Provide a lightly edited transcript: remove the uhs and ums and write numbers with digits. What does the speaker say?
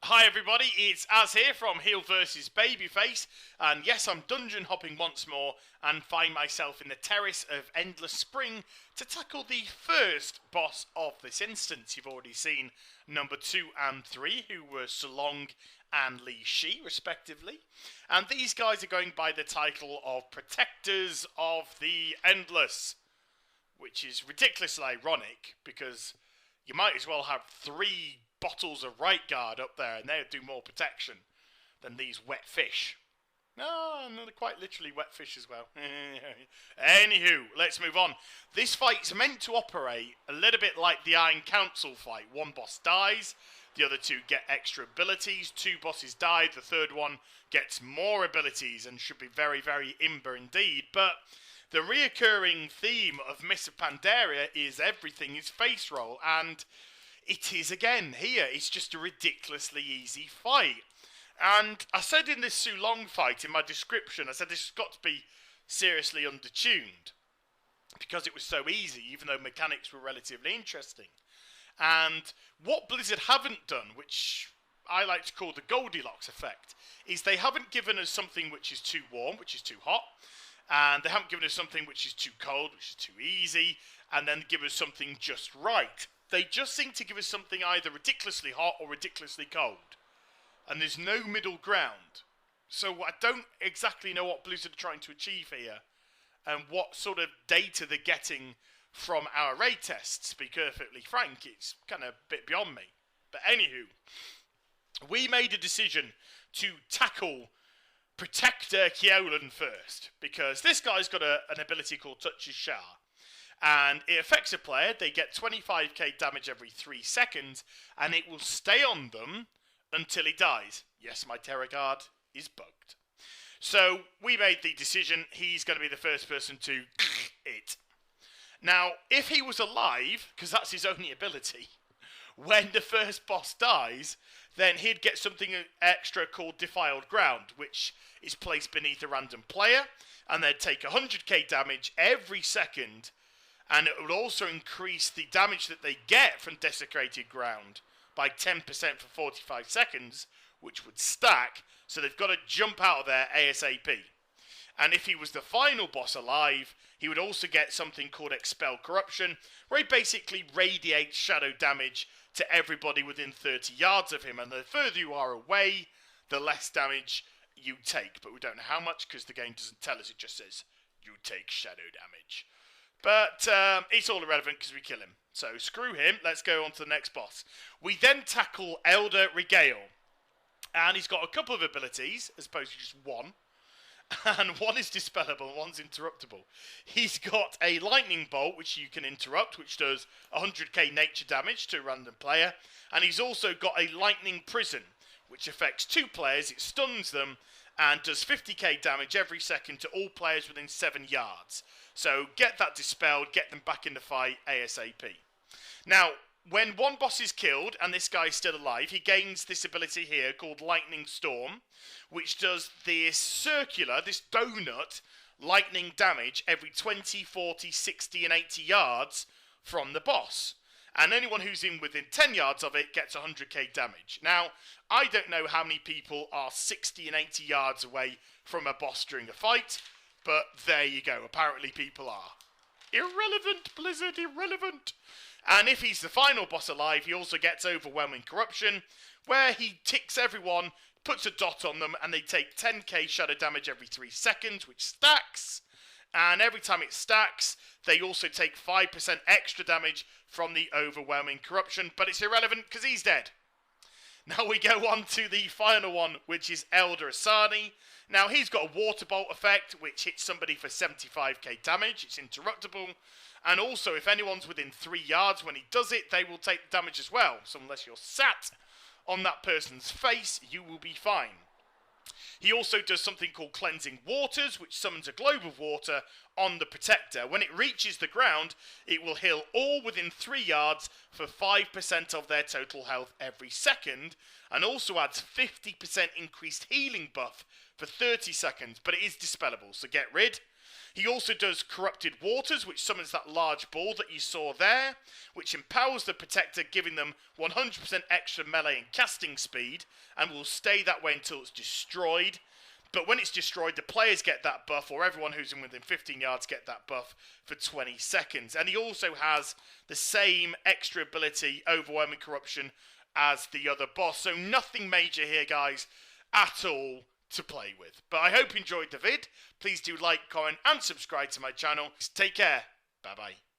Hi everybody, it's Az here from Heel vs Babyface, and yes, I'm dungeon hopping once more and find myself in the Terrace of Endless Spring to tackle the first boss of this instance. You've already seen number 2 and 3, who were Solong and Li Shi, respectively, and these guys are going by the title of Protectors of the Endless, which is ridiculously ironic, because you might as well have 3 bottles of right guard up there and they'll do more protection than these wet fish. No, they're quite literally wet fish as well. Anywho, let's move on. This fight's meant to operate a little bit like the Iron Council fight. One boss dies, the other 2 get extra abilities, 2 bosses die, the third one gets more abilities and should be very, very imber indeed. But the reoccurring theme of Miss Pandaria is everything is face roll, and it is again here. It's just a ridiculously easy fight. And I said in this Solong fight, in my description, I said this has got to be seriously undertuned, because it was so easy, even though mechanics were relatively interesting. And what Blizzard haven't done, which I like to call the Goldilocks effect, is they haven't given us something which is too warm, which is too hot, and they haven't given us something which is too cold, which is too easy, and then give us something just right. They just seem to give us something either ridiculously hot or ridiculously cold. And there's no middle ground. So I don't exactly know what Blizzard are trying to achieve here, and what sort of data they're getting from our raid tests. To be perfectly frank, it's kind of a bit beyond me. But anywho, we made a decision to tackle Protector Kyolan first, because this guy's got an ability called Touch's Shah. And it affects a player, they get 25k damage every 3 seconds, and it will stay on them until he dies. Yes, my Terror Guard is bugged. So we made the decision, he's going to be the first person to it. Now, if he was alive, because that's his only ability, when the first boss dies, then he'd get something extra called Defiled Ground, which is placed beneath a random player, and they'd take 100k damage every second, and it would also increase the damage that they get from Desecrated Ground by 10% for 45 seconds, which would stack, so they've got to jump out of there ASAP. And if he was the final boss alive, he would also get something called Expel Corruption, where he basically radiates shadow damage to everybody within 30 yards of him, and the further you are away, the less damage you take. But we don't know how much, because the game doesn't tell us, it just says, you take shadow damage. But it's all irrelevant because we kill him. So screw him, let's go on to the next boss. We then tackle Elder Regale. And he's got a couple of abilities, as opposed to just one. And one is dispellable and one's interruptible. He's got a lightning bolt, which you can interrupt, which does 100k nature damage to a random player. And he's also got a lightning prison, which affects 2 players, it stuns them, and does 50k damage every second to all players within 7 yards. So get that dispelled, get them back in the fight ASAP. Now, when one boss is killed, and this guy's still alive, he gains this ability here called Lightning Storm, which does this circular, this donut, lightning damage every 20, 40, 60 and 80 yards from the boss. And anyone who's in within 10 yards of it gets 100k damage. Now, I don't know how many people are 60 and 80 yards away from a boss during a fight, but there you go, apparently people are. Irrelevant, Blizzard, irrelevant. And if he's the final boss alive, he also gets Overwhelming Corruption, where he ticks everyone, puts a dot on them, and they take 10k shadow damage every 3 seconds, which stacks. And every time it stacks, they also take 5% extra damage from the Overwhelming Corruption, but it's irrelevant because he's dead. Now we go on to the final one, which is Elder Asani. Now he's got a Water Bolt effect, which hits somebody for 75k damage. It's interruptible. And also, if anyone's within 3 yards when he does it, they will take the damage as well. So unless you're sat on that person's face, you will be fine. He also does something called Cleansing Waters, which summons a globe of water on the Protector. When it reaches the ground, it will heal all within 3 yards for 5% of their total health every second, and also adds 50% increased healing buff for 30 seconds, but it is dispellable, so get rid. He also does Corrupted Waters, which summons that large ball that you saw there, which empowers the Protector, giving them 100% extra melee and casting speed, and will stay that way until it's destroyed. But when it's destroyed, the players get that buff, or everyone who's in within 15 yards get that buff for 20 seconds. And he also has the same extra ability, Overwhelming Corruption, as the other boss. So nothing major here, guys, at all to play with. But I hope you enjoyed the vid. Please do like, comment, and subscribe to my channel. Take care. Bye-bye.